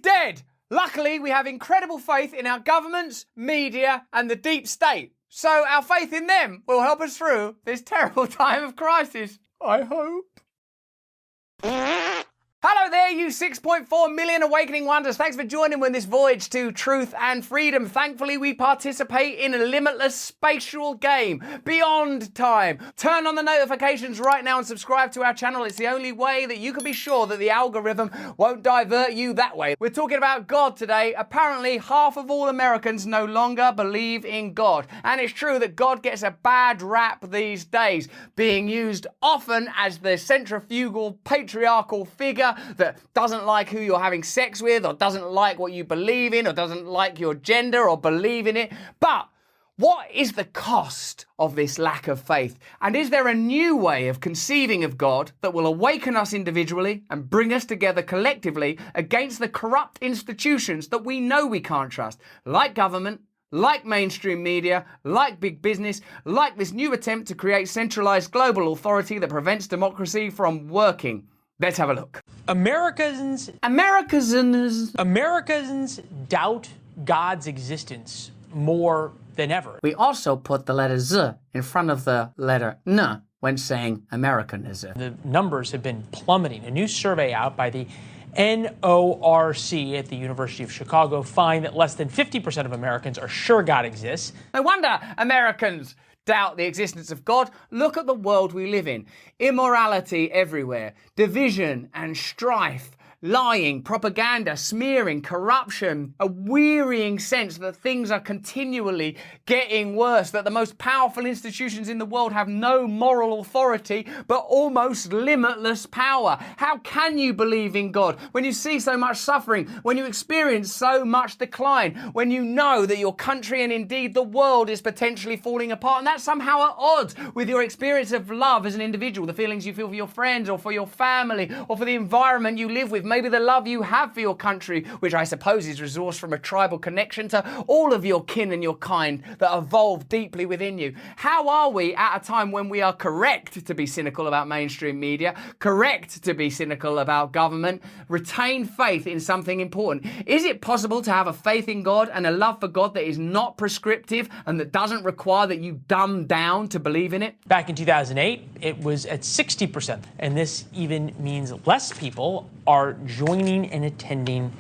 dead. Luckily, we have incredible faith in our governments, media, and the deep state. So our faith in them will help us through this terrible time of crisis. I hope. Hello there, you 6.4 million awakening wonders. Thanks for joining me on this voyage to truth and freedom. Thankfully, we participate in a limitless spatial game beyond time. Turn on the notifications right now and subscribe to our channel. It's the only way that you can be sure that the algorithm won't divert you that way. We're talking about God today. Apparently, half of all Americans no longer believe in God. And it's true that God gets a bad rap these days, being used often as the centrifugal, patriarchal figure that doesn't like who you're having sex with, or doesn't like what you believe in, or doesn't like your gender or believe in it. But what is the cost of this lack of faith? And is there a new way of conceiving of God that will awaken us individually and bring us together collectively against the corrupt institutions that we know we can't trust, like government, like mainstream media, like big business, like this new attempt to create centralized global authority that prevents democracy from working? Let's have a look. Americans doubt God's existence more than ever. We also put the letter Z in front of the letter N when saying Americanism. The numbers have been plummeting. A new survey out by the NORC at the University of Chicago find that less than 50% of Americans are sure God exists. No wonder Americans doubt the existence of God. Look at the world we live in. Immorality everywhere, division and strife, lying, propaganda, smearing, corruption, a wearying sense that things are continually getting worse, that the most powerful institutions in the world have no moral authority, but almost limitless power. How can you believe in God when you see so much suffering, when you experience so much decline, when you know that your country and indeed the world is potentially falling apart, and that's somehow at odds with your experience of love as an individual, the feelings you feel for your friends or for your family or for the environment you live with, maybe the love you have for your country, which I suppose is resourced from a tribal connection to all of your kin and your kind that evolved deeply within you. How are we at a time when we are correct to be cynical about mainstream media, correct to be cynical about government, retain faith in something important? Is it possible to have a faith in God and a love for God that is not prescriptive and that doesn't require that you dumb down to believe in it? Back in 2008, it was at 60%, and this even means less people are joining and attending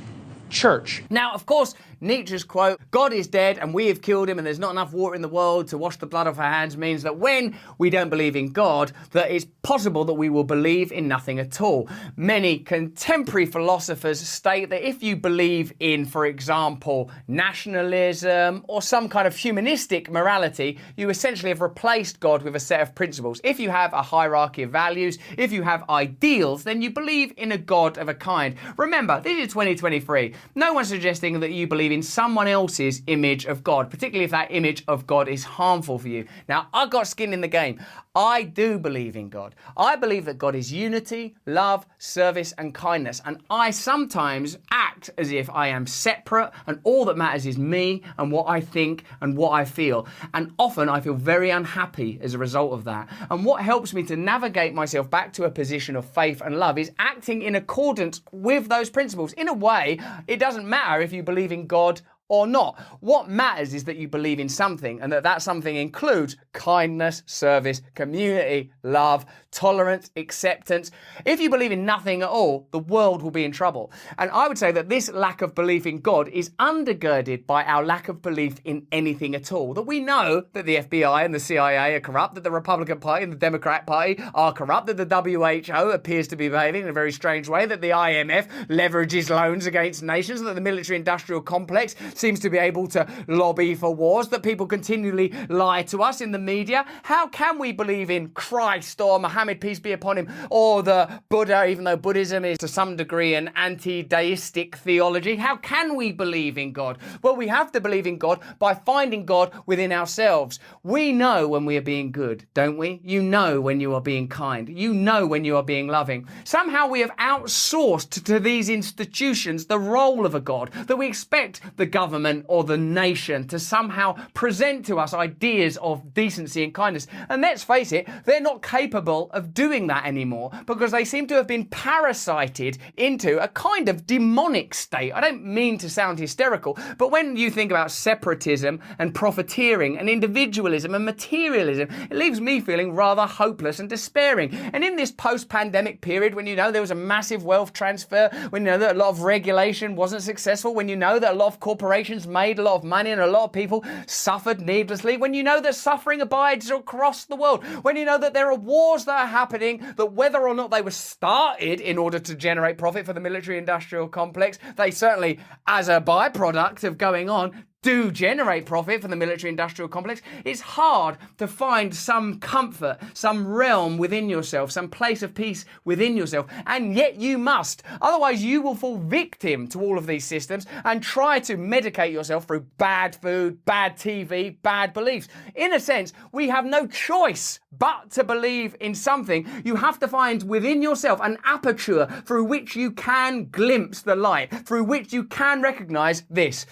church. Now, of course, Nietzsche's quote, "God is dead and we have killed him and there's not enough water in the world to wash the blood off our hands," means that when we don't believe in God, that it's possible that we will believe in nothing at all. Many contemporary philosophers state that if you believe in, for example, nationalism or some kind of humanistic morality, you essentially have replaced God with a set of principles. If you have a hierarchy of values, if you have ideals, then you believe in a God of a kind. Remember, this is 2023. No one's suggesting that you believe in someone else's image of God, particularly if that image of God is harmful for you. Now, I've got skin in the game. I do believe in God. I believe that God is unity, love, service, and kindness. And I sometimes act as if I am separate and all that matters is me and what I think and what I feel. And often I feel very unhappy as a result of that. And what helps me to navigate myself back to a position of faith and love is acting in accordance with those principles. In a way, it doesn't matter if you believe in God or not. What matters is that you believe in something, and that something includes kindness, service, community, love, tolerance, acceptance. If you believe in nothing at all, the world will be in trouble. And I would say that this lack of belief in God is undergirded by our lack of belief in anything at all. That we know that the FBI and the CIA are corrupt, that the Republican Party and the Democrat Party are corrupt, that the WHO appears to be behaving in a very strange way, that the IMF leverages loans against nations, that the military-industrial complex seems to be able to lobby for wars, that people continually lie to us in the media. How can we believe in Christ or Muhammad, peace be upon him, or the Buddha, even though Buddhism is to some degree an anti-deistic theology? How can we believe in God? Well, we have to believe in God by finding God within ourselves. We know when we are being good, don't we? You know when you are being kind. You know when you are being loving. Somehow we have outsourced to these institutions the role of a God, that we expect the government government or the nation to somehow present to us ideas of decency and kindness. And let's face it, they're not capable of doing that anymore because they seem to have been parasited into a kind of demonic state. I don't mean to sound hysterical, but when you think about separatism and profiteering and individualism and materialism, it leaves me feeling rather hopeless and despairing. And in this post-pandemic period, when you know there was a massive wealth transfer, when you know that a lot of regulation wasn't successful, when you know that a lot of corporations made a lot of money and a lot of people suffered needlessly, when you know that suffering abides across the world, when you know that there are wars that are happening, that whether or not they were started in order to generate profit for the military-industrial complex, they certainly, as a byproduct of going on, do generate profit for the military-industrial complex. It's hard to find some comfort, some realm within yourself, some place of peace within yourself, and yet you must. Otherwise, you will fall victim to all of these systems and try to medicate yourself through bad food, bad TV, bad beliefs. In a sense, we have no choice but to believe in something. You have to find within yourself an aperture through which you can glimpse the light, through which you can recognize this.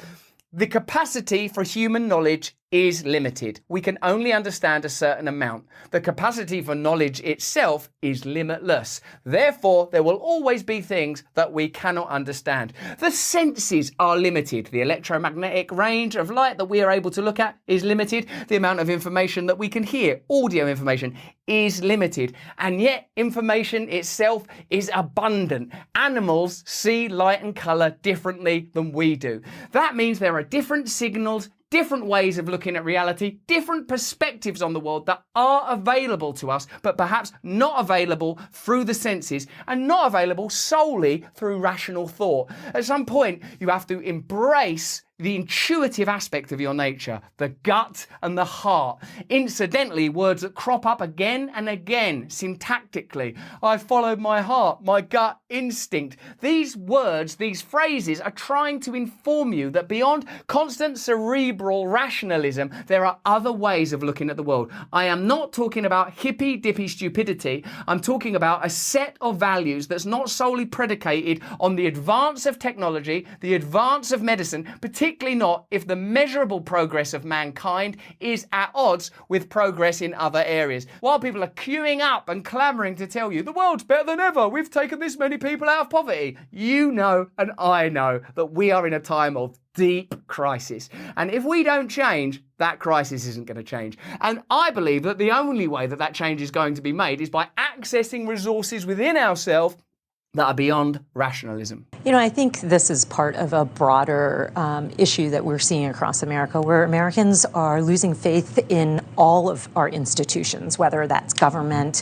The capacity for human knowledge is limited. We can only understand a certain amount. The capacity for knowledge itself is limitless. Therefore, there will always be things that we cannot understand. The senses are limited. The electromagnetic range of light that we are able to look at is limited. The amount of information that we can hear, audio information, is limited. And yet, information itself is abundant. Animals see light and colour differently than we do. That means there are different signals, different ways of looking at reality, different perspectives on the world that are available to us, but perhaps not available through the senses and not available solely through rational thought. At some point, you have to embrace the intuitive aspect of your nature, the gut and the heart. Incidentally, words that crop up again and again syntactically. I followed my heart, my gut instinct. These words, these phrases are trying to inform you that beyond constant cerebral rationalism, there are other ways of looking at the world. I am not talking about hippy-dippy stupidity. I'm talking about a set of values that's not solely predicated on the advance of technology, the advance of medicine, particularly not if the measurable progress of mankind is at odds with progress in other areas. While people are queuing up and clamouring to tell you the world's better than ever, we've taken this many people out of poverty, you know and I know that we are in a time of deep crisis. And if we don't change, that crisis isn't going to change. And I believe that the only way that that change is going to be made is by accessing resources within ourselves that are beyond rationalism. You know, I think this is part of a broader issue that we're seeing across America, where Americans are losing faith in all of our institutions, whether that's government,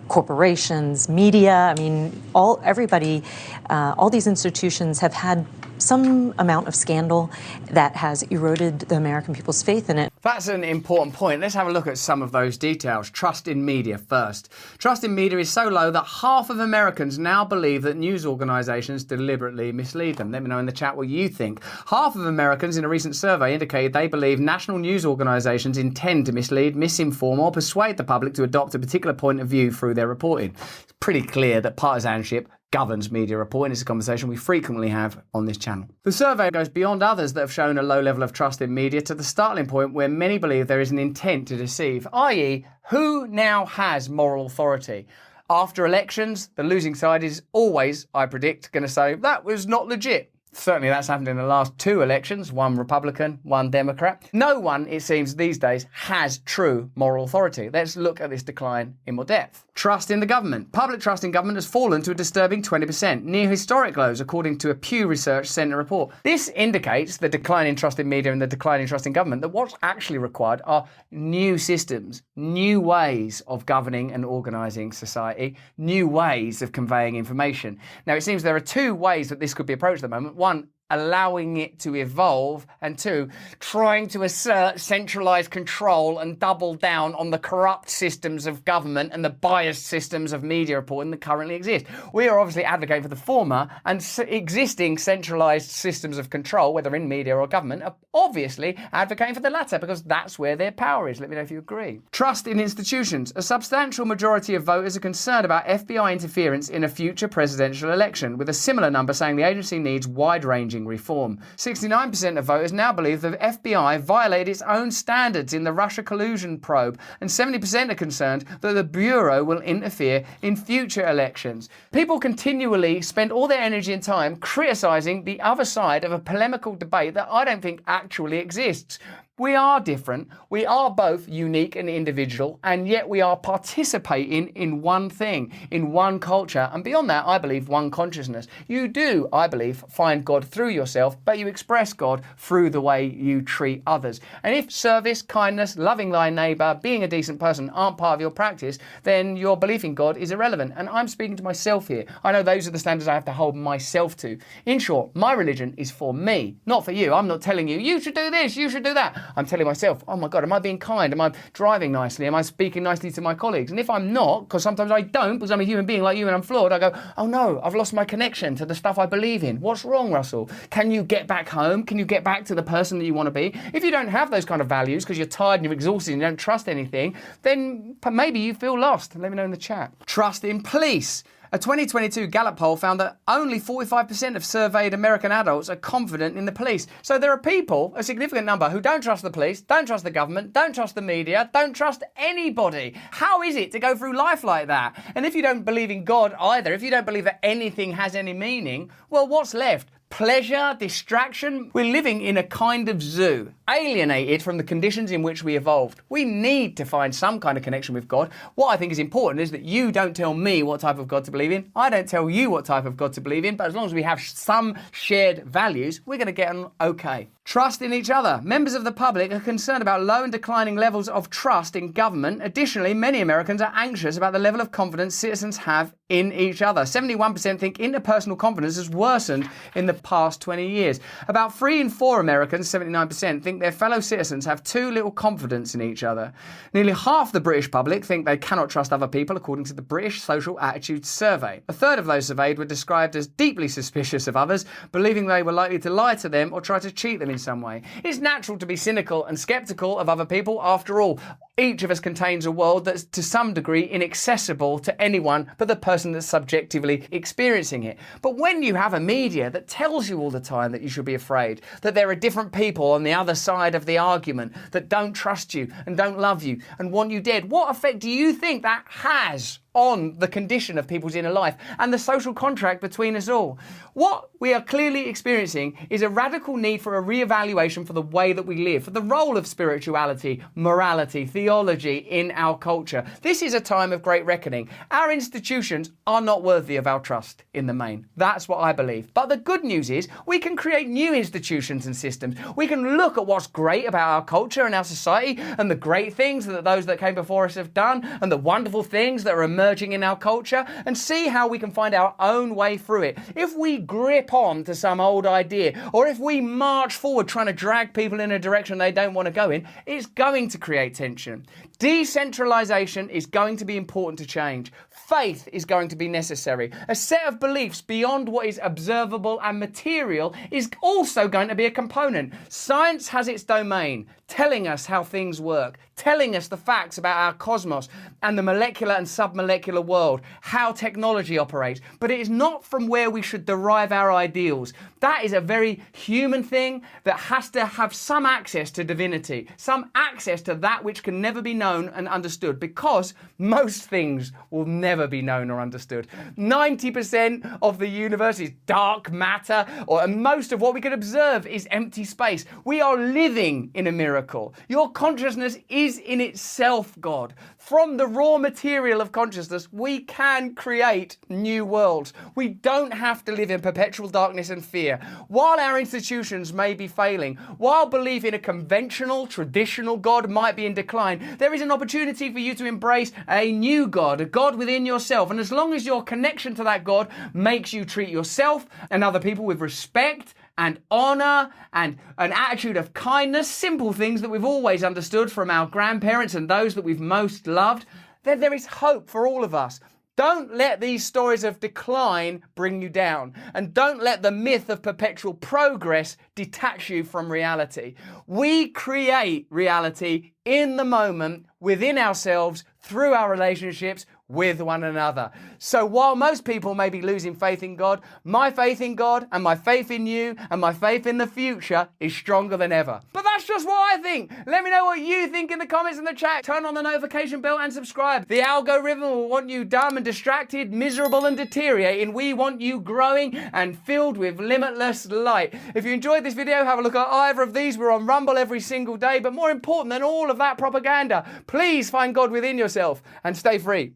corporations, media. I mean, everybody, all these institutions have had some amount of scandal that has eroded the American people's faith in it. That's an important point. Let's have a look at some of those details. Trust in media first. Trust in media is so low that half of Americans now believe that news organisations deliberately mislead them. Let me know in the chat what you think. Half of Americans in a recent survey indicated they believe national news organisations intend to mislead, misinform or persuade the public to adopt a particular point of view through their reporting. It's pretty clear that partisanship governs media reporting. It's a conversation we frequently have on this channel. The survey goes beyond others that have shown a low level of trust in media to the startling point where many believe there is an intent to deceive, i.e., who now has moral authority? After elections, the losing side is always, I predict, going to say, that was not legit. Certainly that's happened in the last two elections, one Republican, one Democrat. No one, it seems these days, has true moral authority. Let's look at this decline in more depth. Trust in the government. Public trust in government has fallen to a disturbing 20%, near historic lows, according to a Pew Research Centre report. This indicates the decline in trust in media and the decline in trust in government, that what's actually required are new systems, new ways of governing and organising society, new ways of conveying information. Now, it seems there are two ways that this could be approached at the moment. One, allowing it to evolve, and two, trying to assert centralised control and double down on the corrupt systems of government and the biased systems of media reporting that currently exist. We are obviously advocating for the former, and existing centralised systems of control, whether in media or government, are obviously advocating for the latter because that's where their power is. Let me know if you agree. Trust in institutions. A substantial majority of voters are concerned about FBI interference in a future presidential election, with a similar number saying the agency needs wide-ranging challenging reform. 69% of voters now believe the FBI violated its own standards in the Russia collusion probe, and 70% are concerned that the Bureau will interfere in future elections. People continually spend all their energy and time criticising the other side of a polemical debate that I don't think actually exists. We are different, we are both unique and individual, and yet we are participating in one thing, in one culture, and beyond that, I believe, one consciousness. You do, I believe, find God through yourself, but you express God through the way you treat others. And if service, kindness, loving thy neighbour, being a decent person aren't part of your practice, then your belief in God is irrelevant. And I'm speaking to myself here. I know those are the standards I have to hold myself to. In short, my religion is for me, not for you. I'm not telling you, you should do this, you should do that. I'm telling myself, oh my God, am I being kind? Am I driving nicely? Am I speaking nicely to my colleagues? And if I'm not, because sometimes I don't, because I'm a human being like you and I'm flawed, I go, oh no, I've lost my connection to the stuff I believe in. What's wrong, Russell? Can you get back home? Can you get back to the person that you want to be? If you don't have those kind of values because you're tired and you're exhausted and you don't trust anything, then maybe you feel lost. Let me know in the chat. Trust in police. A 2022 Gallup poll found that only 45% of surveyed American adults are confident in the police. So there are people, a significant number, who don't trust the police, don't trust the government, don't trust the media, don't trust anybody. How is it to go through life like that? And if you don't believe in God either, if you don't believe that anything has any meaning, well, what's left? Pleasure, distraction. We're living in a kind of zoo, alienated from the conditions in which we evolved. We need to find some kind of connection with God. What I think is important is that you don't tell me what type of God to believe in. I don't tell you what type of God to believe in, but as long as we have some shared values, we're going to get on okay. Trust in each other. Members of the public are concerned about low and declining levels of trust in government. Additionally, many Americans are anxious about the level of confidence citizens have in each other. 71% think interpersonal confidence has worsened in the past 20 years. About 3 in 4 Americans, 79%, think their fellow citizens have too little confidence in each other. Nearly half the British public think they cannot trust other people, according to the British Social Attitudes Survey. A third of those surveyed were described as deeply suspicious of others, believing they were likely to lie to them or try to cheat them in some way. It's natural to be cynical and sceptical of other people. After all, each of us contains a world that's to some degree inaccessible to anyone but the person that's subjectively experiencing it. But when you have a media that tells you all the time that you should be afraid, that there are different people on the other side of the argument that don't trust you and don't love you and want you dead, what effect do you think that has on the condition of people's inner life and the social contract between us all? What we are clearly experiencing is a radical need for a re-evaluation for the way that we live, for the role of spirituality, morality, theology in our culture. This is a time of great reckoning. Our institutions are not worthy of our trust in the main. That's what I believe. But the good news is we can create new institutions and systems. We can look at what's great about our culture and our society and the great things that those that came before us have done and the wonderful things that are emerging in our culture and see how we can find our own way through it. If we grip on to some old idea, or if we march forward trying to drag people in a direction they don't want to go in, it's going to create tension. Decentralization is going to be important to change. Faith is going to be necessary. A set of beliefs beyond what is observable and material is also going to be a component. Science has its domain, telling us how things work, telling us the facts about our cosmos and the molecular and submolecular world, how technology operates. But it is not from where we should derive our ideals. That is a very human thing that has to have some access to divinity, some access to that which can never be known and understood, because most things will never be known or understood. 90% of the universe is dark matter, and most of what we can observe is empty space. We are living in a miracle. Your consciousness is in itself God. From the raw material of consciousness, we can create new worlds. We don't have to live in perpetual darkness and fear. While our institutions may be failing, while belief in a conventional, traditional God might be in decline, there is an opportunity for you to embrace a new God, a God within yourself. And as long as your connection to that God makes you treat yourself and other people with respect and honor and an attitude of kindness, simple things that we've always understood from our grandparents and those that we've most loved, then there is hope for all of us. Don't let these stories of decline bring you down, and don't let the myth of perpetual progress detach you from reality. We create reality in the moment, within ourselves, through our relationships, with one another. So while most people may be losing faith in God, my faith in God and my faith in you and my faith in the future is stronger than ever. But that's just what I think. Let me know what you think in the comments in the chat. Turn on the notification bell and subscribe. The algorithm will want you dumb and distracted, miserable and deteriorating. We want you growing and filled with limitless light. If you enjoyed this video, have a look at either of these. We're on Rumble every single day. But more important than all of that propaganda, please find God within yourself and stay free.